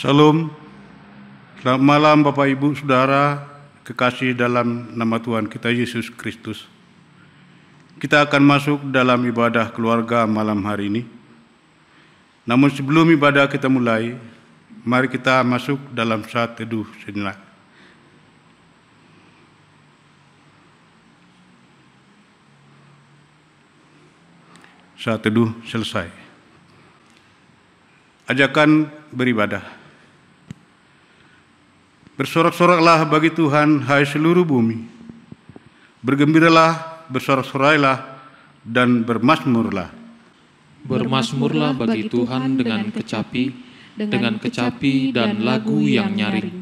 Salam, selamat malam Bapak Ibu Saudara, kekasih dalam nama Tuhan kita Yesus Kristus. Kita akan masuk dalam ibadah keluarga malam hari ini. Namun sebelum ibadah kita mulai, mari kita masuk dalam saat teduh sejenak. Saat teduh selesai. Ajakan beribadah. Bersorak-soraklah bagi Tuhan, hai seluruh bumi. Bergembiralah, bersorak-sorailah, dan bermasmurlah. Bermasmurlah bagi Tuhan dengan kecapi dan lagu yang nyaring.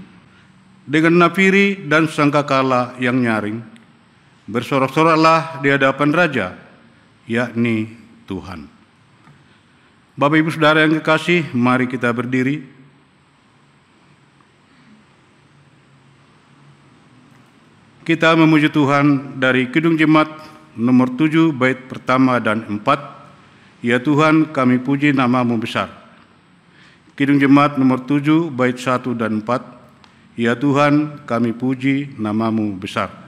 Dengan nafiri dan sangkakala yang nyaring. Bersorak-soraklah di hadapan Raja, yakni Tuhan. Bapak Ibu Saudara yang kekasih, mari kita berdiri. Kita memuji Tuhan dari Kidung Jemaat nomor 7 bait pertama dan 4. Ya Tuhan, kami puji nama-Mu besar. Kidung Jemaat nomor 7 bait 1 dan 4. Ya Tuhan, kami puji nama-Mu besar.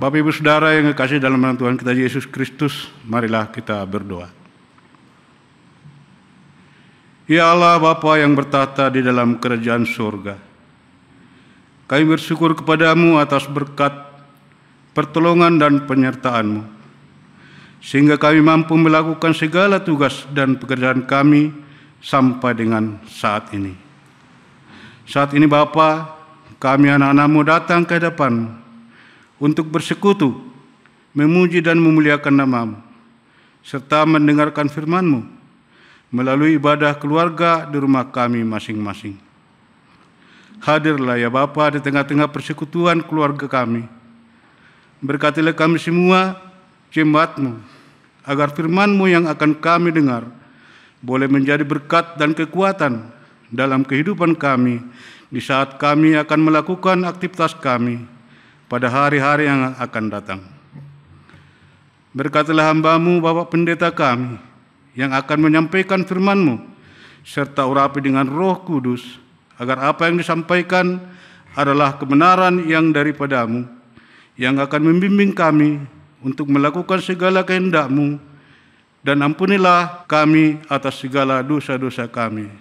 Bapak Ibu Saudara yang kekasih dalam nama Tuhan kita Yesus Kristus, marilah kita berdoa. Ya Allah Bapa yang bertata di dalam kerajaan surga, kami bersyukur kepadamu atas berkat, pertolongan dan penyertaan-Mu, sehingga kami mampu melakukan segala tugas dan pekerjaan kami sampai dengan saat ini. Saat ini Bapa, kami anak-anak-Mu datang ke hadapan-Mu untuk bersekutu, memuji dan memuliakan nama-Mu, serta mendengarkan firman-Mu melalui ibadah keluarga di rumah kami masing-masing. Hadirlah ya Bapa di tengah-tengah persekutuan keluarga kami. Berkatilah kami semua jemaat-Mu, agar firman-Mu yang akan kami dengar boleh menjadi berkat dan kekuatan dalam kehidupan kami di saat kami akan melakukan aktivitas kami pada hari-hari yang akan datang. Berkatilah hamba-Mu Bapak Pendeta kami yang akan menyampaikan firman-Mu serta urapi dengan Roh Kudus, agar apa yang disampaikan adalah kebenaran yang daripada-Mu, yang akan membimbing kami untuk melakukan segala kehendak-Mu, dan ampunilah kami atas segala dosa-dosa kami.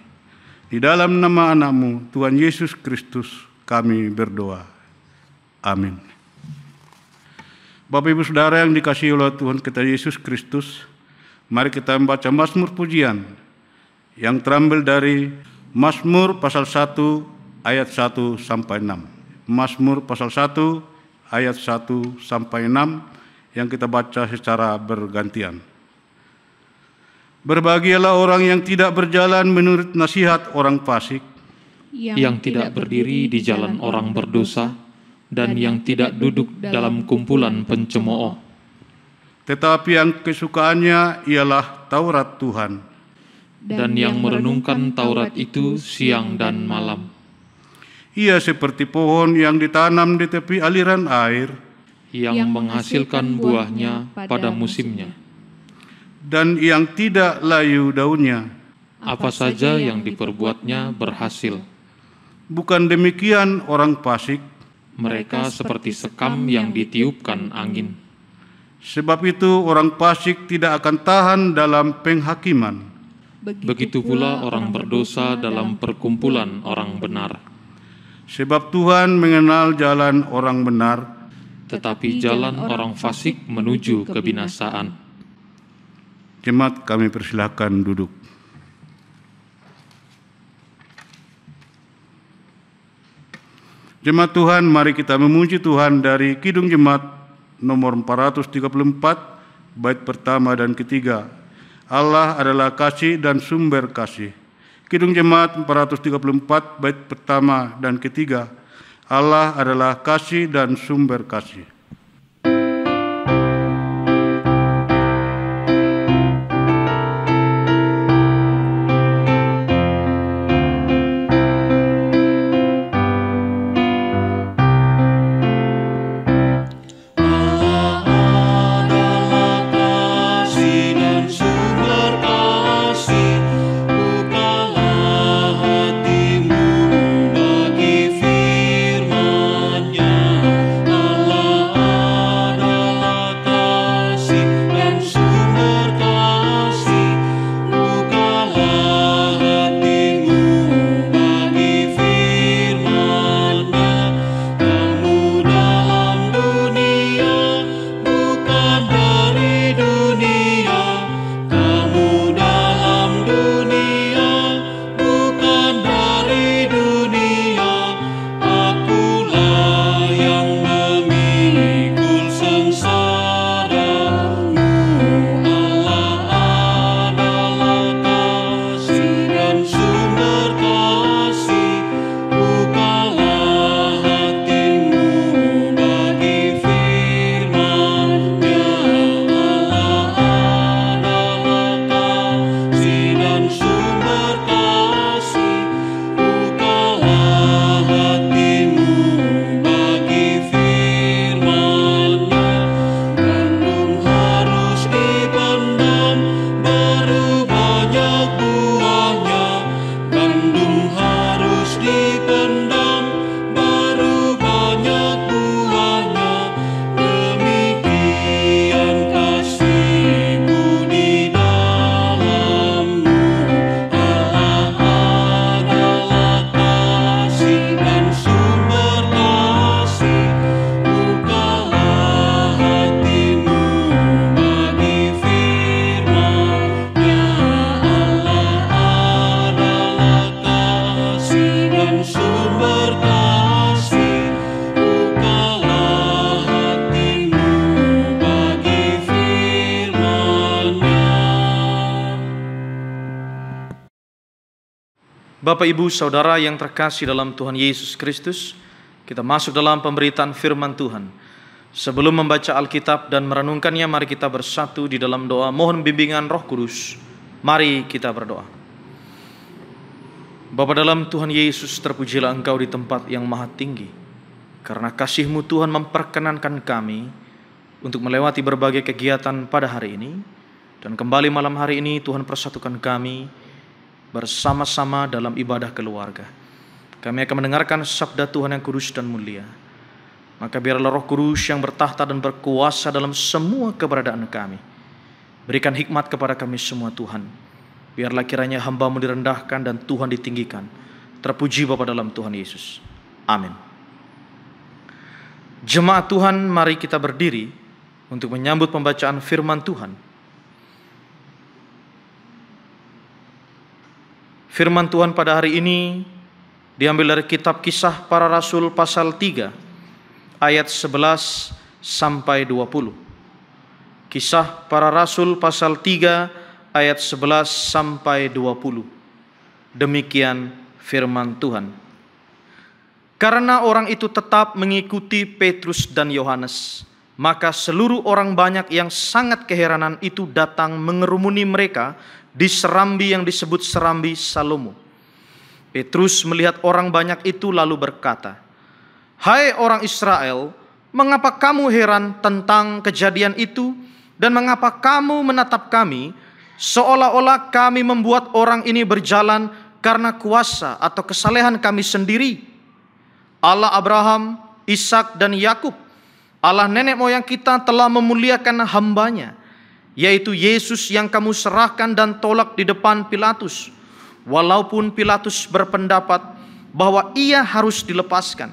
Di dalam nama anak-Mu, Tuhan Yesus Kristus, kami berdoa. Amin. Bapak Ibu Saudara yang dikasihi oleh Tuhan kita Yesus Kristus, mari kita membaca Mazmur Pujian yang terambil dari Mazmur pasal 1 ayat 1 sampai 6. Mazmur pasal 1 ayat 1 sampai 6 yang kita baca secara bergantian. Berbahagialah orang yang tidak berjalan menurut nasihat orang fasik, yang tidak berdiri di jalan orang berdosa, dan yang tidak duduk dalam kumpulan pencemooh. Tetapi yang kesukaannya ialah Taurat Tuhan, dan yang merenungkan Taurat itu siang dan malam. Ia seperti pohon yang ditanam di tepi aliran air, yang menghasilkan buahnya pada musimnya. Dan yang tidak layu daunnya. Apa saja yang diperbuatnya berhasil. Bukan demikian orang fasik. Mereka seperti sekam yang ditiupkan angin. Sebab itu orang fasik tidak akan tahan dalam penghakiman. Begitu pula orang berdosa dalam perkumpulan orang benar. Sebab Tuhan mengenal jalan orang benar, tetapi jalan orang fasik menuju kebinasaan. Jemaat, kami persilakan duduk. Jemaat Tuhan, mari kita memuji Tuhan dari Kidung Jemaat nomor 434, bait pertama dan ketiga. Allah adalah kasih dan sumber kasih. Kidung Jemaat 434, bait pertama dan ketiga. Allah adalah kasih dan sumber kasih. Bapak, Ibu, Saudara yang terkasih dalam Tuhan Yesus Kristus, kita masuk dalam pemberitaan firman Tuhan. Sebelum membaca Alkitab dan merenungkannya, mari kita bersatu di dalam doa mohon bimbingan Roh Kudus. Mari kita berdoa. Bapa dalam Tuhan Yesus, terpujilah Engkau di tempat yang maha tinggi. Karena kasih-Mu Tuhan memperkenankan kami untuk melewati berbagai kegiatan pada hari ini. Dan kembali malam hari ini Tuhan persatukan kami bersama-sama dalam ibadah keluarga. Kami akan mendengarkan sabda Tuhan yang kudus dan mulia. Maka biarlah Roh Kudus yang bertahta dan berkuasa dalam semua keberadaan kami berikan hikmat kepada kami semua Tuhan. Biarlah kiranya hamba-Mu direndahkan dan Tuhan ditinggikan. Terpuji Bapa dalam Tuhan Yesus. Amin. Jemaat Tuhan, mari kita berdiri untuk menyambut pembacaan firman Tuhan. Firman Tuhan pada hari ini diambil dari kitab Kisah Para Rasul pasal 3 ayat 11 sampai 20. Kisah Para Rasul pasal 3 ayat 11 sampai 20. Demikian firman Tuhan. Karena orang itu tetap mengikuti Petrus dan Yohanes, maka seluruh orang banyak yang sangat keheranan itu datang mengerumuni mereka di serambi yang disebut serambi Salomo. Petrus melihat orang banyak itu lalu berkata, "Hai orang Israel, mengapa kamu heran tentang kejadian itu? Dan mengapa kamu menatap kami seolah-olah kami membuat orang ini berjalan karena kuasa atau kesalehan kami sendiri? Allah Abraham, Ishak dan Yakub, Allah nenek moyang kita telah memuliakan hambanya, yaitu Yesus yang kamu serahkan dan tolak di depan Pilatus, walaupun Pilatus berpendapat bahwa ia harus dilepaskan.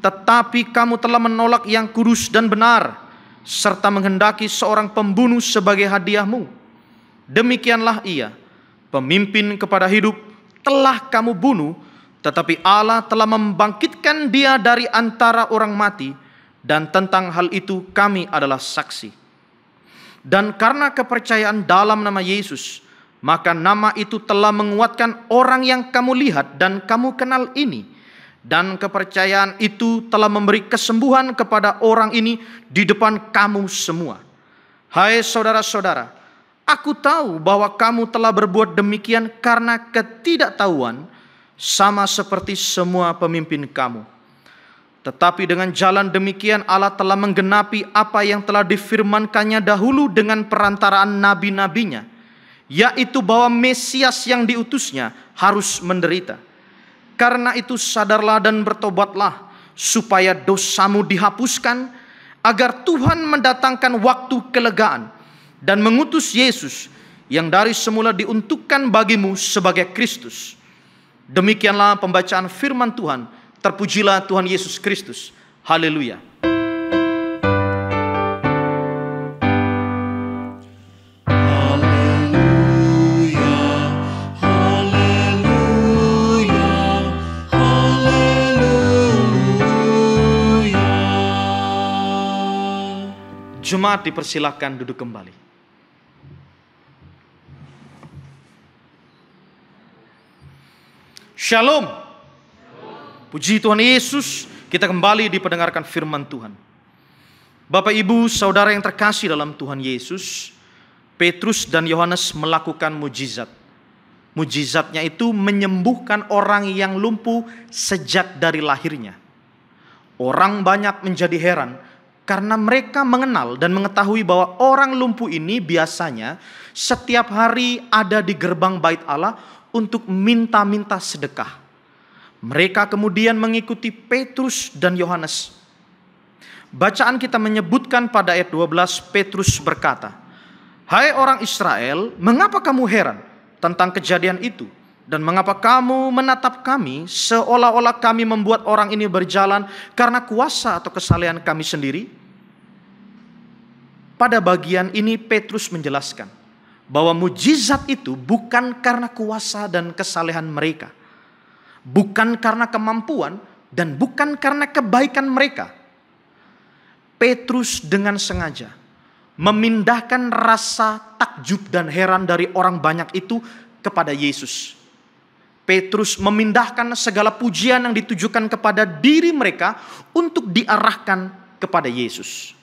Tetapi kamu telah menolak yang kudus dan benar, serta menghendaki seorang pembunuh sebagai hadiahmu. Demikianlah ia, pemimpin kepada hidup, telah kamu bunuh, tetapi Allah telah membangkitkan dia dari antara orang mati, dan tentang hal itu kami adalah saksi. Dan karena kepercayaan dalam nama Yesus, maka nama itu telah menguatkan orang yang kamu lihat dan kamu kenal ini. Dan kepercayaan itu telah memberi kesembuhan kepada orang ini di depan kamu semua. Hai saudara-saudara, aku tahu bahwa kamu telah berbuat demikian karena ketidaktahuan, sama seperti semua pemimpin kamu. Tetapi dengan jalan demikian Allah telah menggenapi apa yang telah difirmankannya dahulu dengan perantaraan nabi-nabinya, yaitu bahwa Mesias yang diutusnya harus menderita. Karena itu sadarlah dan bertobatlah, supaya dosamu dihapuskan, agar Tuhan mendatangkan waktu kelegaan dan mengutus Yesus yang dari semula diuntukkan bagimu sebagai Kristus. Demikianlah pembacaan firman Tuhan. Terpujilah Tuhan Yesus Kristus. Haleluya. Haleluya, haleluya, haleluya. Jemaat dipersilakan duduk kembali. Shalom. Puji Tuhan Yesus, kita kembali dipendengarkan firman Tuhan. Bapak Ibu Saudara yang terkasih dalam Tuhan Yesus, Petrus dan Yohanes melakukan mujizat. Mujizatnya itu menyembuhkan orang yang lumpuh sejak dari lahirnya. Orang banyak menjadi heran karena mereka mengenal dan mengetahui bahwa orang lumpuh ini biasanya setiap hari ada di gerbang bait Allah untuk minta-minta sedekah. Mereka kemudian mengikuti Petrus dan Yohanes. Bacaan kita menyebutkan pada ayat 12, Petrus berkata, "Hai orang Israel, mengapa kamu heran tentang kejadian itu? Dan mengapa kamu menatap kami seolah-olah kami membuat orang ini berjalan karena kuasa atau kesalehan kami sendiri?" Pada bagian ini Petrus menjelaskan bahwa mujizat itu bukan karena kuasa dan kesalehan mereka, bukan karena kemampuan, dan bukan karena kebaikan mereka. Petrus dengan sengaja memindahkan rasa takjub dan heran dari orang banyak itu kepada Yesus. Petrus memindahkan segala pujian yang ditujukan kepada diri mereka untuk diarahkan kepada Yesus.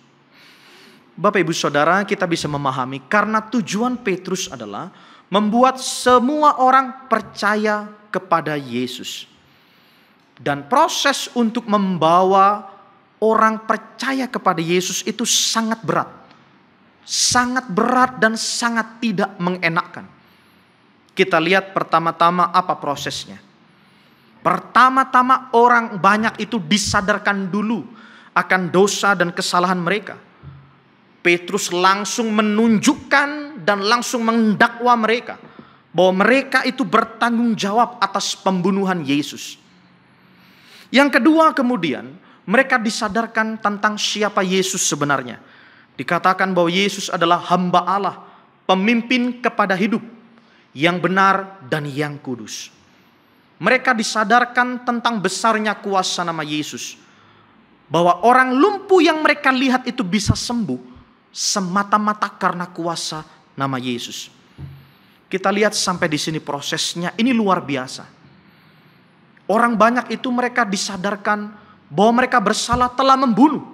Bapak Ibu Saudara, kita bisa memahami karena tujuan Petrus adalah membuat semua orang percaya kepada Yesus. Dan proses untuk membawa orang percaya kepada Yesus itu sangat berat. Sangat berat dan sangat tidak mengenakkan. Kita lihat pertama-tama apa prosesnya. Pertama-tama orang banyak itu disadarkan dulu akan dosa dan kesalahan mereka. Petrus langsung menunjukkan dan langsung mendakwa mereka bahwa mereka itu bertanggung jawab atas pembunuhan Yesus. Yang kedua kemudian, mereka disadarkan tentang siapa Yesus sebenarnya. Dikatakan bahwa Yesus adalah hamba Allah, pemimpin kepada hidup yang benar dan yang kudus. Mereka disadarkan tentang besarnya kuasa nama Yesus. Bahwa orang lumpuh yang mereka lihat itu bisa sembuh semata-mata karena kuasa nama Yesus. Kita lihat sampai di sini prosesnya, ini luar biasa. Orang banyak itu mereka disadarkan bahwa mereka bersalah telah membunuh.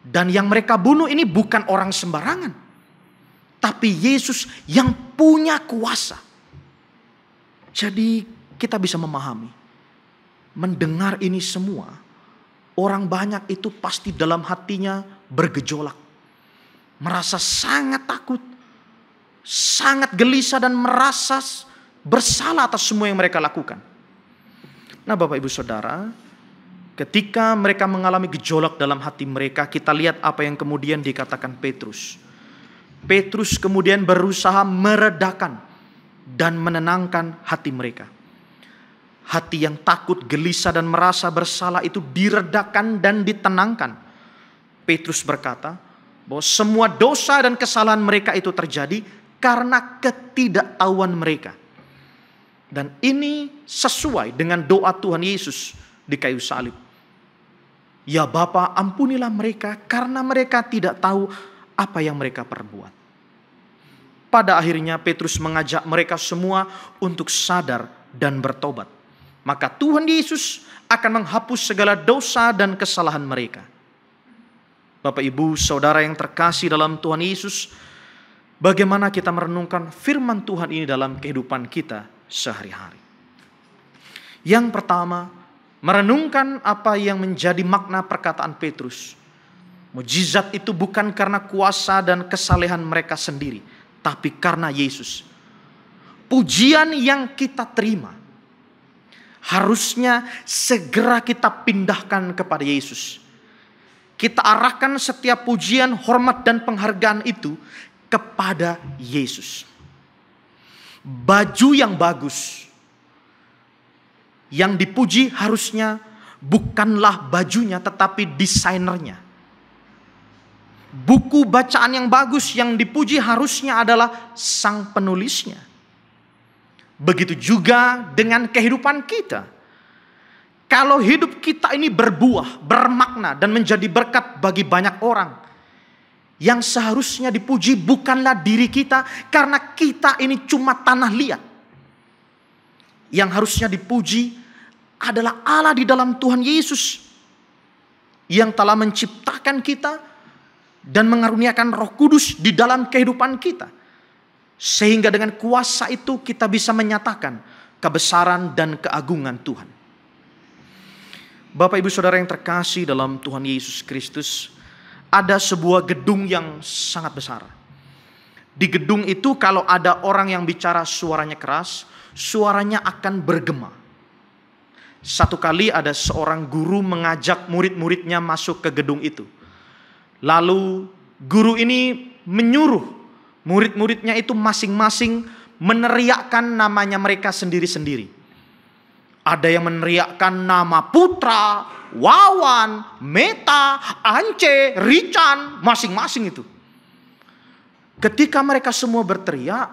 Dan yang mereka bunuh ini bukan orang sembarangan, tapi Yesus yang punya kuasa. Jadi kita bisa memahami, mendengar ini semua, orang banyak itu pasti dalam hatinya bergejolak. Merasa sangat takut, sangat gelisah dan merasa bersalah atas semua yang mereka lakukan. Nah Bapak Ibu Saudara, ketika mereka mengalami gejolak dalam hati mereka, kita lihat apa yang kemudian dikatakan Petrus. Petrus kemudian berusaha meredakan dan menenangkan hati mereka. Hati yang takut, gelisah dan merasa bersalah itu diredakan dan ditenangkan. Petrus berkata bahwa semua dosa dan kesalahan mereka itu terjadi karena ketidaktahuan mereka. Dan ini sesuai dengan doa Tuhan Yesus di kayu salib. Ya Bapa, ampunilah mereka karena mereka tidak tahu apa yang mereka perbuat. Pada akhirnya Petrus mengajak mereka semua untuk sadar dan bertobat. Maka Tuhan Yesus akan menghapus segala dosa dan kesalahan mereka. Bapak Ibu Saudara yang terkasih dalam Tuhan Yesus, bagaimana kita merenungkan firman Tuhan ini dalam kehidupan kita sehari-hari. Yang pertama, merenungkan apa yang menjadi makna perkataan Petrus. Mujizat itu bukan karena kuasa dan kesalehan mereka sendiri, tapi karena Yesus. Pujian yang kita terima harusnya segera kita pindahkan kepada Yesus. Kita arahkan setiap pujian, hormat dan penghargaan itu kepada Yesus. Baju yang bagus yang dipuji harusnya bukanlah bajunya tetapi desainernya. Buku bacaan yang bagus yang dipuji harusnya adalah sang penulisnya. Begitu juga dengan kehidupan kita. Kalau hidup kita ini berbuah, bermakna dan menjadi berkat bagi banyak orang, yang seharusnya dipuji bukanlah diri kita karena kita ini cuma tanah liat. Yang harusnya dipuji adalah Allah di dalam Tuhan Yesus yang telah menciptakan kita dan mengaruniakan Roh Kudus di dalam kehidupan kita. Sehingga dengan kuasa itu kita bisa menyatakan kebesaran dan keagungan Tuhan. Bapak Ibu Saudara yang terkasih dalam Tuhan Yesus Kristus, ada sebuah gedung yang sangat besar. Di gedung itu kalau ada orang yang bicara suaranya keras, suaranya akan bergema. Satu kali ada seorang guru mengajak murid-muridnya masuk ke gedung itu. Lalu guru ini menyuruh murid-muridnya itu masing-masing meneriakkan namanya mereka sendiri-sendiri. Ada yang meneriakkan nama Putra, Wawan, Meta, Ance, Rican, masing-masing itu. Ketika mereka semua berteriak,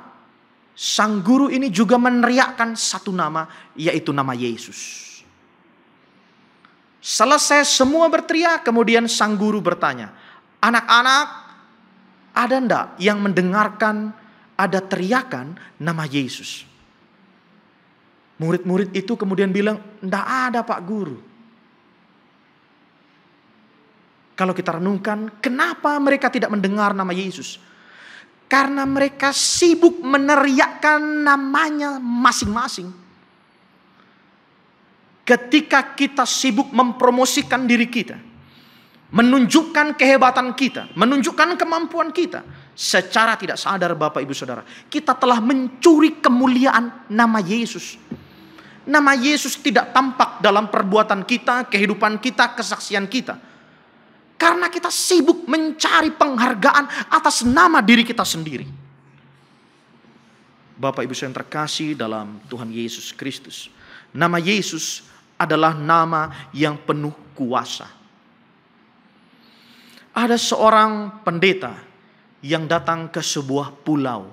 sang guru ini juga meneriakkan satu nama, yaitu nama Yesus. Selesai semua berteriak, kemudian sang guru bertanya, anak-anak, ada enggak yang mendengarkan ada teriakan nama Yesus? Murid-murid itu kemudian bilang, enggak ada Pak Guru. Kalau kita renungkan, kenapa mereka tidak mendengar nama Yesus? Karena mereka sibuk meneriakkan namanya masing-masing. Ketika kita sibuk mempromosikan diri kita, menunjukkan kehebatan kita, menunjukkan kemampuan kita, secara tidak sadar Bapak Ibu Saudara, kita telah mencuri kemuliaan nama Yesus. Nama Yesus tidak tampak dalam perbuatan kita, kehidupan kita, kesaksian kita. Karena kita sibuk mencari penghargaan atas nama diri kita sendiri. Bapak Ibu yang terkasih dalam Tuhan Yesus Kristus, nama Yesus adalah nama yang penuh kuasa. Ada seorang pendeta yang datang ke sebuah pulau.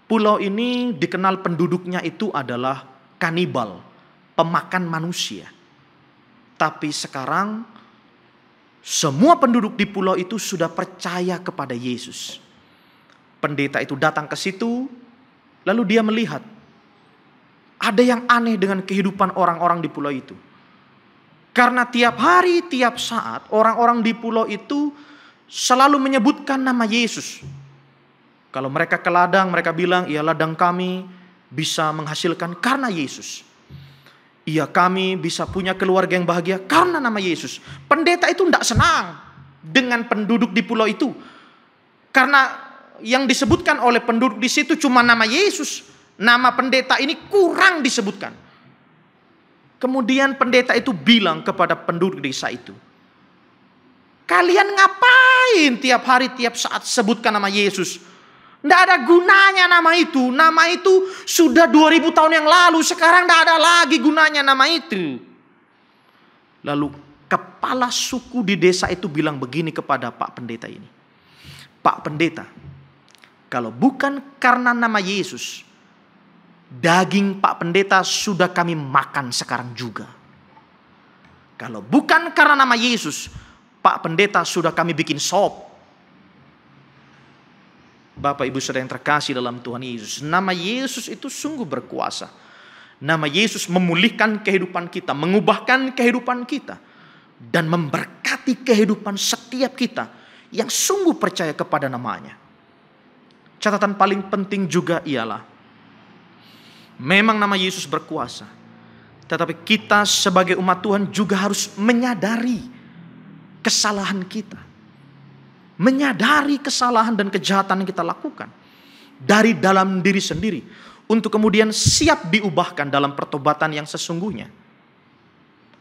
Pulau ini dikenal penduduknya itu adalah kanibal, pemakan manusia. Tapi sekarang semua penduduk di pulau itu sudah percaya kepada Yesus. Pendeta itu datang ke situ, lalu dia melihat ada yang aneh dengan kehidupan orang-orang di pulau itu. Karena tiap hari, tiap saat orang-orang di pulau itu selalu menyebutkan nama Yesus. Kalau mereka ke ladang, mereka bilang, "Ya, ladang kami bisa menghasilkan karena Yesus. Iya, kami bisa punya keluarga yang bahagia karena nama Yesus." Pendeta itu tidak senang dengan penduduk di pulau itu. Karena yang disebutkan oleh penduduk di situ cuma nama Yesus. Nama pendeta ini kurang disebutkan. Kemudian pendeta itu bilang kepada penduduk desa itu, "Kalian ngapain tiap hari, tiap saat sebutkan nama Yesus? Tidak ada gunanya nama itu. Nama itu sudah 2000 tahun yang lalu. Sekarang tidak ada lagi gunanya nama itu." Lalu kepala suku di desa itu bilang begini kepada Pak Pendeta ini, "Pak Pendeta, kalau bukan karena nama Yesus, daging Pak Pendeta sudah kami makan sekarang juga. Kalau bukan karena nama Yesus, Pak Pendeta sudah kami bikin sop." Bapak Ibu Saudara yang terkasih dalam Tuhan Yesus, nama Yesus itu sungguh berkuasa. Nama Yesus memulihkan kehidupan kita, mengubahkan kehidupan kita, dan memberkati kehidupan setiap kita yang sungguh percaya kepada namanya. Catatan paling penting juga ialah, memang nama Yesus berkuasa, tetapi kita sebagai umat Tuhan juga harus menyadari kesalahan kita. Menyadari kesalahan dan kejahatan yang kita lakukan dari dalam diri sendiri, untuk kemudian siap diubahkan dalam pertobatan yang sesungguhnya.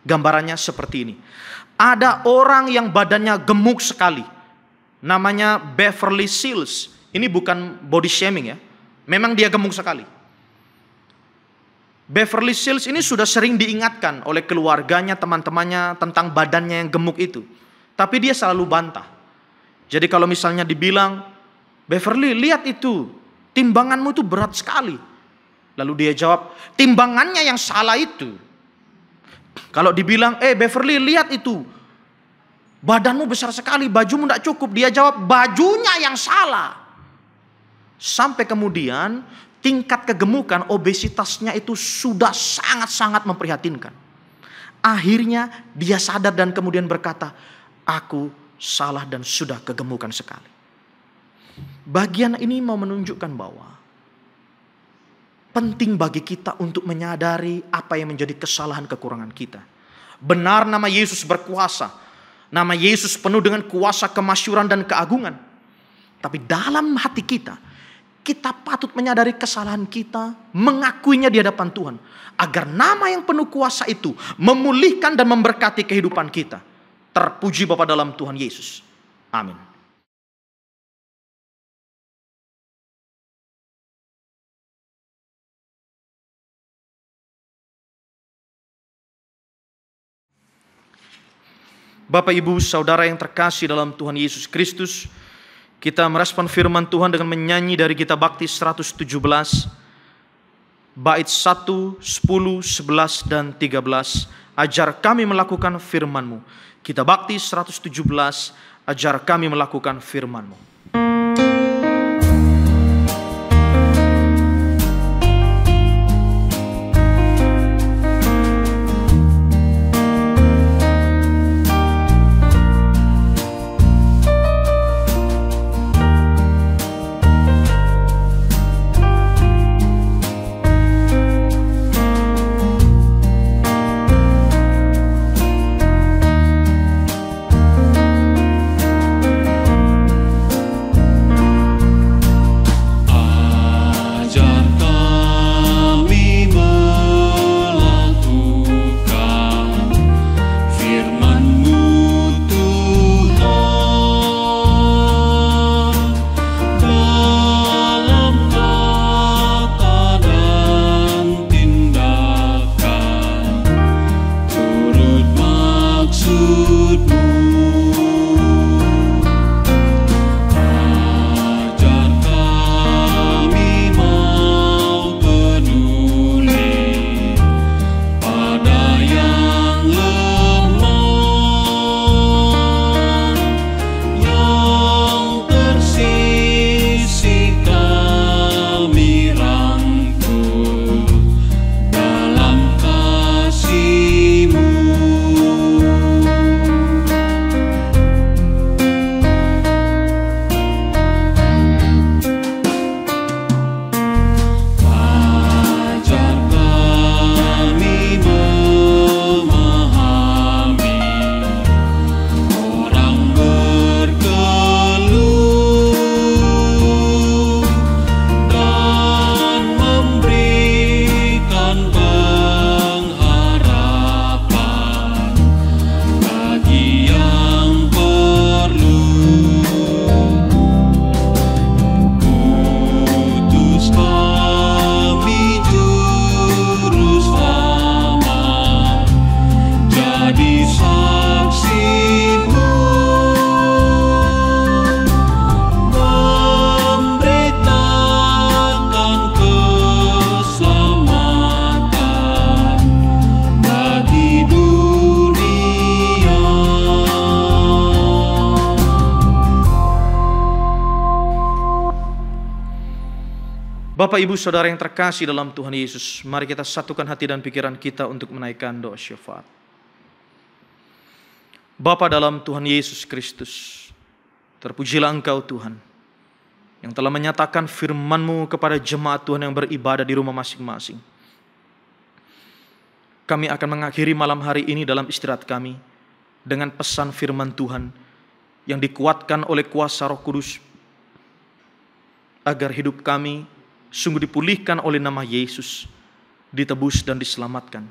Gambarannya seperti ini. Ada orang yang badannya gemuk sekali, namanya Beverly Sills. Ini bukan body shaming ya, memang dia gemuk sekali. Beverly Sills ini sudah sering diingatkan oleh keluarganya, teman-temannya tentang badannya yang gemuk itu. Tapi dia selalu bantah. Jadi kalau misalnya dibilang, "Beverly, lihat itu, timbanganmu itu berat sekali." Lalu dia jawab, "Timbangannya yang salah itu." Kalau dibilang, "Beverly, lihat itu, badanmu besar sekali, bajumu tidak cukup." Dia jawab, "Bajunya yang salah." Sampai kemudian tingkat kegemukan, obesitasnya itu sudah sangat-sangat memprihatinkan. Akhirnya dia sadar dan kemudian berkata, "Aku salah dan sudah kegemukan sekali." Bagian ini mau menunjukkan bahwa penting bagi kita untuk menyadari apa yang menjadi kesalahan kekurangan kita. Benar, nama Yesus berkuasa. Nama Yesus penuh dengan kuasa, kemasyuran dan keagungan. Tapi dalam hati kita patut menyadari kesalahan kita, mengakuinya di hadapan Tuhan, agar nama yang penuh kuasa itu memulihkan dan memberkati kehidupan kita. Terpuji Bapa dalam Tuhan Yesus. Amin. Bapak, Ibu, Saudara yang terkasih dalam Tuhan Yesus Kristus, kita merespon firman Tuhan dengan menyanyi dari Gita Bakti 117, bait 1, 10, 11, dan 13. Ajar kami melakukan firman-Mu. Gita Bakti 117, ajar kami melakukan firman-Mu. Bapak, Ibu, Saudara yang terkasih dalam Tuhan Yesus, mari kita satukan hati dan pikiran kita untuk menaikkan doa syafaat. Bapa dalam Tuhan Yesus Kristus, terpujilah Engkau Tuhan, yang telah menyatakan firman-Mu kepada jemaat Tuhan yang beribadah di rumah masing-masing. Kami akan mengakhiri malam hari ini dalam istirahat kami dengan pesan firman Tuhan yang dikuatkan oleh kuasa Roh Kudus, agar hidup kami sungguh dipulihkan oleh nama Yesus, ditebus dan diselamatkan.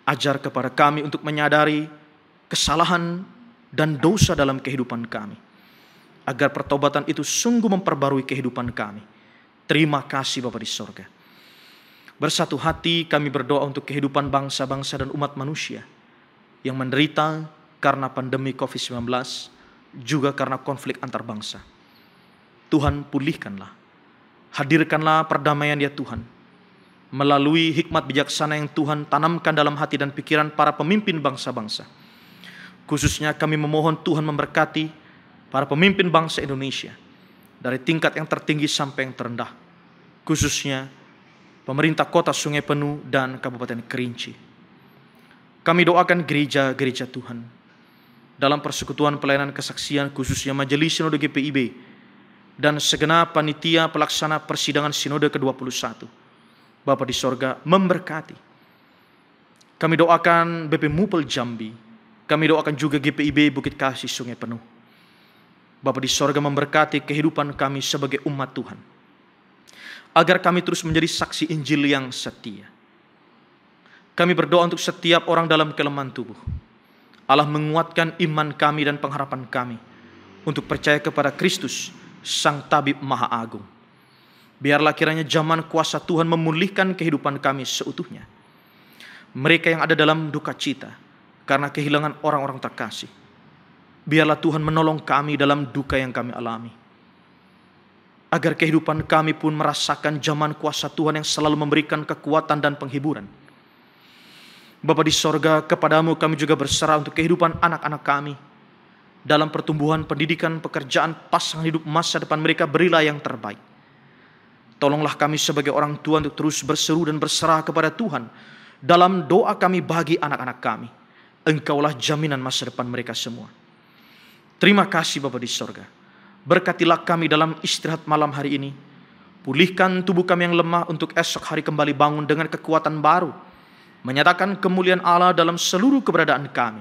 Ajar kepada kami untuk menyadari kesalahan dan dosa dalam kehidupan kami, agar pertobatan itu sungguh memperbarui kehidupan kami. Terima kasih Bapa di sorga. Bersatu hati kami berdoa untuk kehidupan bangsa-bangsa dan umat manusia yang menderita karena pandemi COVID-19, juga karena konflik antar bangsa. Tuhan, pulihkanlah, hadirkanlah perdamaian ya Tuhan, melalui hikmat bijaksana yang Tuhan tanamkan dalam hati dan pikiran para pemimpin bangsa-bangsa. Khususnya kami memohon Tuhan memberkati para pemimpin bangsa Indonesia, dari tingkat yang tertinggi sampai yang terendah, khususnya pemerintah kota Sungai Penuh dan Kabupaten Kerinci. Kami doakan gereja-gereja Tuhan dalam persekutuan pelayanan kesaksian, khususnya Majelis Sinode GPIB, dan segenap panitia pelaksana persidangan Sinode ke-21. Bapa di sorga memberkati. Kami doakan BP Mupel Jambi, kami doakan juga GPIB Bukit Kasih Sungai Penuh. Bapa di sorga memberkati kehidupan kami sebagai umat Tuhan, agar kami terus menjadi saksi Injil yang setia. Kami berdoa untuk setiap orang dalam kelemahan tubuh. Allah menguatkan iman kami dan pengharapan kami untuk percaya kepada Kristus, Sang Tabib Maha Agung. Biarlah kiranya zaman kuasa Tuhan memulihkan kehidupan kami seutuhnya. Mereka yang ada dalam duka cita karena kehilangan orang-orang terkasih, biarlah Tuhan menolong kami dalam duka yang kami alami, agar kehidupan kami pun merasakan zaman kuasa Tuhan yang selalu memberikan kekuatan dan penghiburan. Bapa di sorga, kepadamu kami juga berserah untuk kehidupan anak-anak kami, dalam pertumbuhan, pendidikan, pekerjaan, pasangan hidup, masa depan mereka, berilah yang terbaik. Tolonglah kami sebagai orang tua untuk terus berseru dan berserah kepada Tuhan dalam doa kami bagi anak-anak kami. Engkaulah jaminan masa depan mereka semua. Terima kasih Bapa di sorga. Berkatilah kami dalam istirahat malam hari ini. Pulihkan tubuh kami yang lemah untuk esok hari kembali bangun dengan kekuatan baru, menyatakan kemuliaan Allah dalam seluruh keberadaan kami.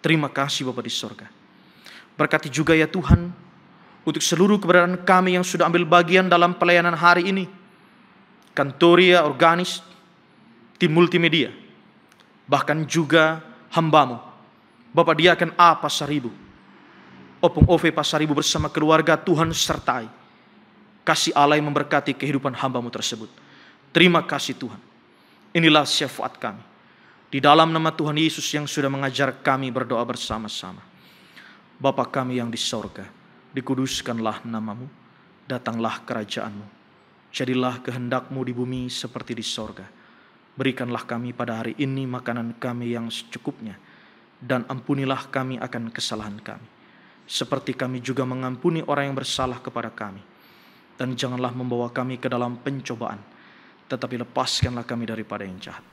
Terima kasih Bapa di sorga. Berkati juga ya Tuhan untuk seluruh keberadaan kami yang sudah ambil bagian dalam pelayanan hari ini. Kantoria, Organis, tim multimedia, bahkan juga hamba-Mu, Bapak Diaken A Pasaribu, Opung Ove Pasaribu bersama keluarga. Tuhan sertai. Kasih Allah yang memberkati kehidupan hamba-Mu tersebut. Terima kasih Tuhan. Inilah syafaat kami. Di dalam nama Tuhan Yesus yang sudah mengajar kami berdoa bersama-sama. Bapa kami yang di sorga, dikuduskanlah nama-Mu, datanglah kerajaan-Mu, jadilah kehendak-Mu di bumi seperti di sorga. Berikanlah kami pada hari ini makanan kami yang secukupnya, dan ampunilah kami akan kesalahan kami, seperti kami juga mengampuni orang yang bersalah kepada kami. Dan janganlah membawa kami ke dalam pencobaan, tetapi lepaskanlah kami daripada yang jahat.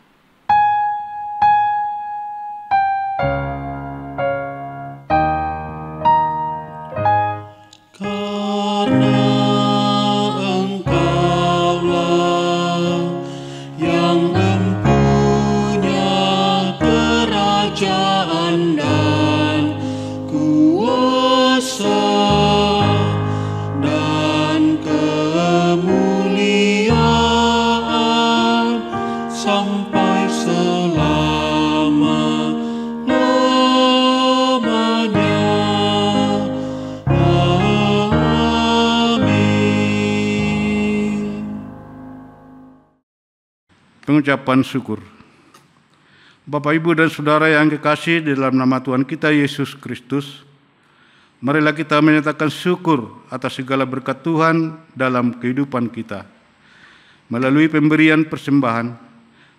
Pengucapan syukur. Bapak, Ibu, dan Saudara yang kekasih di dalam nama Tuhan kita Yesus Kristus, marilah kita menyatakan syukur atas segala berkat Tuhan dalam kehidupan kita, melalui pemberian persembahan,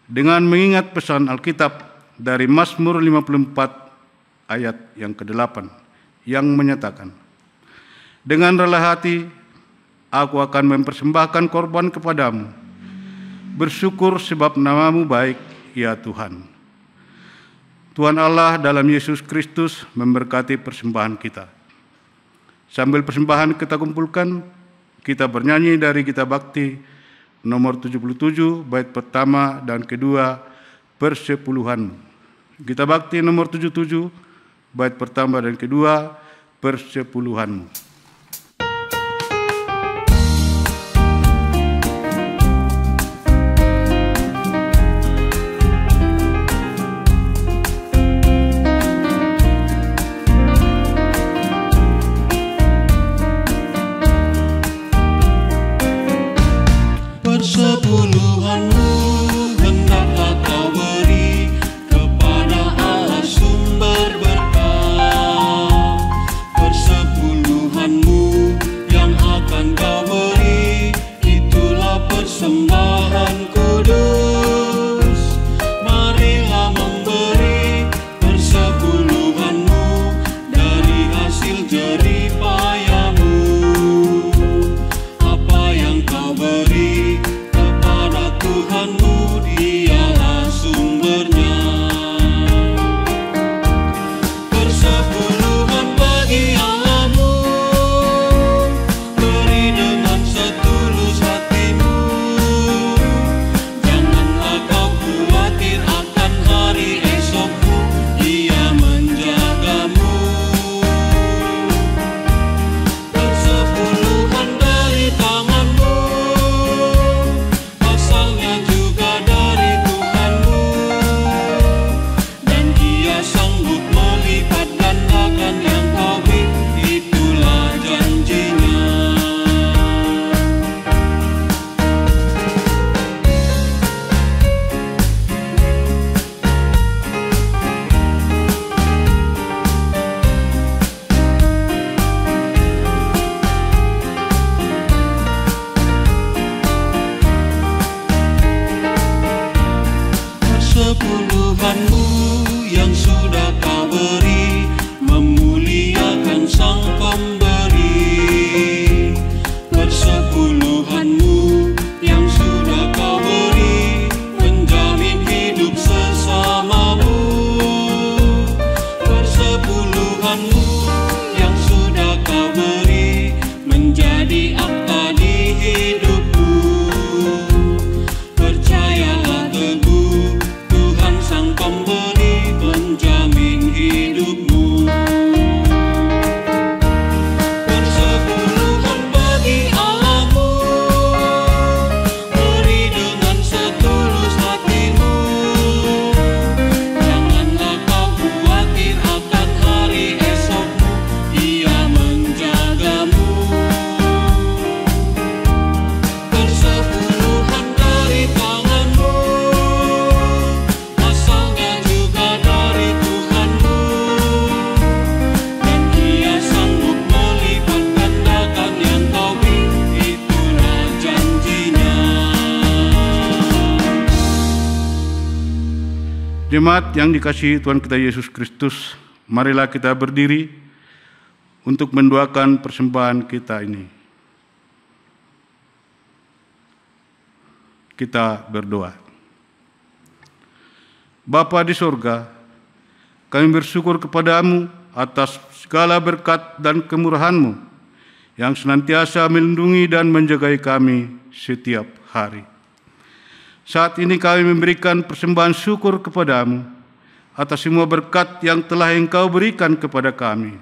dengan mengingat pesan Alkitab dari Mazmur 54 ayat yang ke-8, yang menyatakan, dengan rela hati aku akan mempersembahkan korban kepadamu. Bersyukur sebab namamu baik, ya Tuhan. Tuhan Allah dalam Yesus Kristus memberkati persembahan kita. Sambil persembahan kita kumpulkan, kita bernyanyi dari Gita Bakti nomor 77, bait pertama dan kedua, persepuluhanmu. Gita Bakti nomor 77, bait pertama dan kedua, persepuluhanmu. Persepuluhanmu hendaklah kau beri kepada Allah sumber berkah. Persepuluhanmu yang akan kau beri, itulah persembahan kudus. Marilah memberi persepuluhanmu dari hasil jerih payahmu. Apa yang kau beri Tuhanmu, dialah sumbernya. Persepuluhan bagi Allahmu, beri dengan setulus hatimu. Janganlah kau khawatir akan hari esokmu, Dia menjagamu. Persepuluhan dari tanganmu, asalnya juga dari Tuhanmu, dan Dia sanggup melipat gandakan yang kau beri, itulah janjinya. Persepuluhanmu yang sudah kau beri, memuliakan Sang Pemberi. Persepuluhanmu yang sudah kau beri, menjamin hidup sesamamu. Persepuluhanmu yang sudah kau beri, menjadi akta di hidupmu. Percayalah teguh, Tuhan Sang Pemberi menjamin hidupmu. Persepuluhan bagi Allahmu, beri dengan setulus hatimu. Janganlah kau khawatir akan hari esokmu, Dia menjagamu. Persepuluhan dari tanganmu, asalnya juga dari Tuhanmu, dan Dia sanggup melipat gandakan yang kau beri, itulah janjinya. Jemaat yang dikasihi Tuhan kita Yesus Kristus, marilah kita berdiri untuk mendoakan persembahan kita ini. Kita berdoa. Bapa di sorga, kami bersyukur kepadamu atas segala berkat dan kemurahan-Mu yang senantiasa melindungi dan menjagai kami setiap hari. Saat ini kami memberikan persembahan syukur kepadamu atas semua berkat yang telah Engkau berikan kepada kami.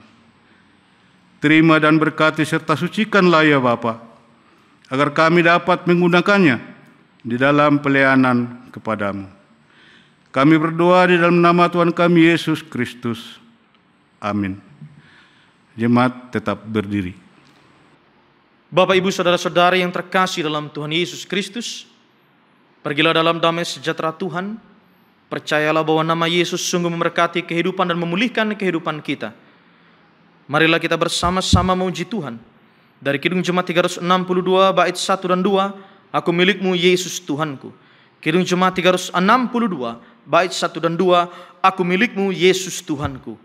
Terima dan berkati serta sucikanlah ya Bapa, agar kami dapat menggunakannya di dalam pelayanan kepadamu. Kami berdoa di dalam nama Tuhan kami Yesus Kristus. Amin. Jemaat tetap berdiri. Bapak, Ibu, Saudara-saudari yang terkasih dalam Tuhan Yesus Kristus, pergilah dalam damai sejahtera Tuhan. Percayalah bahwa nama Yesus sungguh memberkati kehidupan dan memulihkan kehidupan kita. Marilah kita bersama-sama memuji Tuhan. Dari Kidung Jemaat 362 bait 1 dan 2, Aku milikmu Yesus Tuhanku. Kidung Jemaat 362 bait 1 dan 2, Aku milikmu Yesus Tuhanku.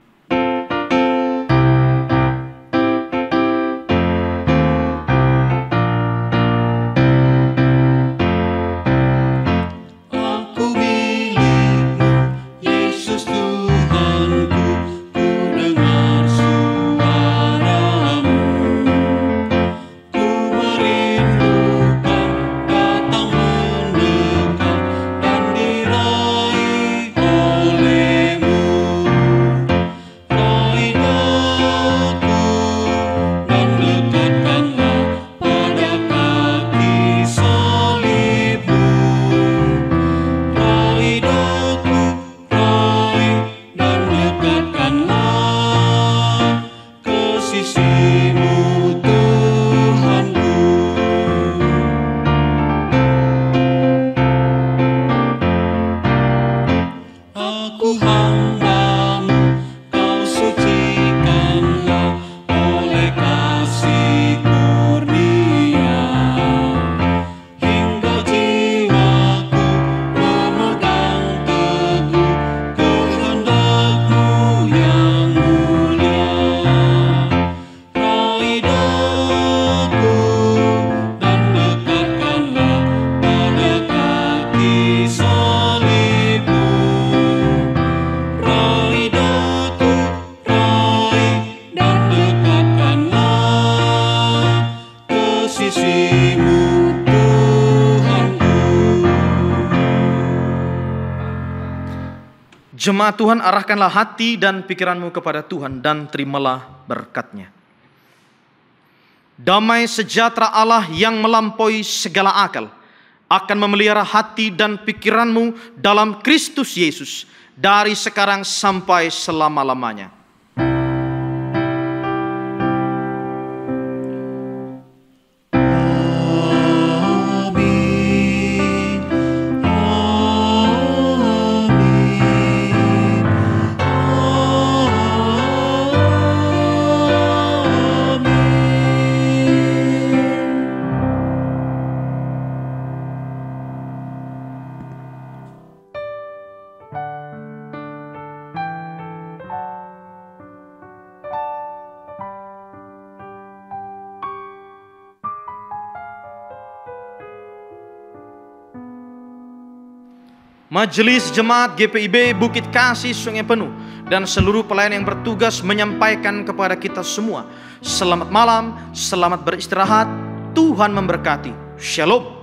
Jemaat Tuhan, arahkanlah hati dan pikiranmu kepada Tuhan dan terimalah berkat-Nya. Damai sejahtera Allah yang melampaui segala akal akan memelihara hati dan pikiranmu dalam Kristus Yesus dari sekarang sampai selama-lamanya. Majelis Jemaat GPIB Bukit Kasih Sungai Penuh dan seluruh pelayan yang bertugas menyampaikan kepada kita semua, selamat malam, selamat beristirahat, Tuhan memberkati. Shalom.